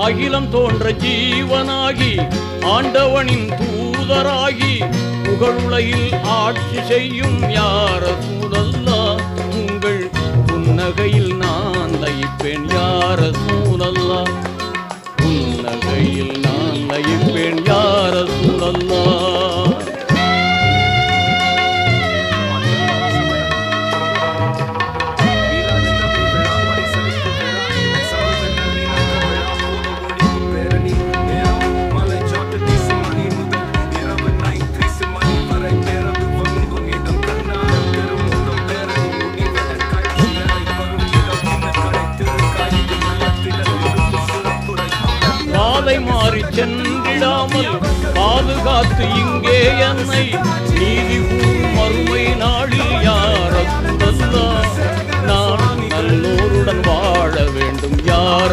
அகிலம் தோன்ற ஜீவனாகி ஆண்டவனின் தூதராகி புகழுலகில் ஆட்சி செய்யும் யார சூழல்லா உங்கள் புன்னகையில் நான் லயிப்பேன் யார சூழல்லா புன்னகையில் நான் லயிப்பேன் யார சூழல்லா மாறி சென்றிடாமல் பாதுகாத்து இங்கே என்னை நீதி மறுமை நாளில் யார சூழல்லா நான் நல்லோருடன் வாழ வேண்டும் யார